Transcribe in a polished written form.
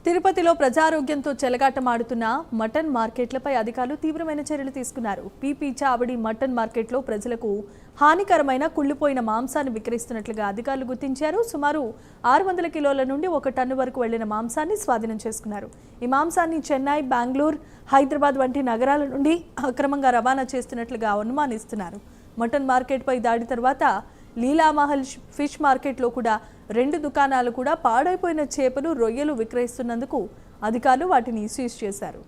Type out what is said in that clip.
తిరుపతిలో ప్రజారోగ్యంతో చెలగాటమాడుతున్న మటన్ మార్కెట్లపై అధికారులు తీవ్రమైన చర్యలు తీసుకున్నారు. పీపీ చావడి మటన్ మార్కెట్లో ప్రజలకు హానికరమైన కుళ్ళిపోయిన మాంసాన్ని విక్రయిస్తున్నట్లుగా అధికారులు గుర్తించారు. సుమారు 600 కిలోల నుండి 1 టన్ను వరకు వెళ్లిన మాంసాన్ని స్వాధీనం చేసుకున్నారు. ఈ మాంసాన్ని చెన్నై, బెంగళూరు, హైదరాబాద్ వంటి నగరాల నుండి అక్రమంగా రవాణా చేస్తున్నట్లుగా అనుమానిస్తున్నారు. మటన్ మార్కెట్పై దాడి తర్వాత లీలామహల్ ఫిష్ మార్కెట్లో కూడా 2 దుకాణాలు కూడా పాడైపోయిన చేపలు, రొయ్యలు విక్రయిస్తున్నందుకు అధికారులు వాటిని సీజ్ చేశారు.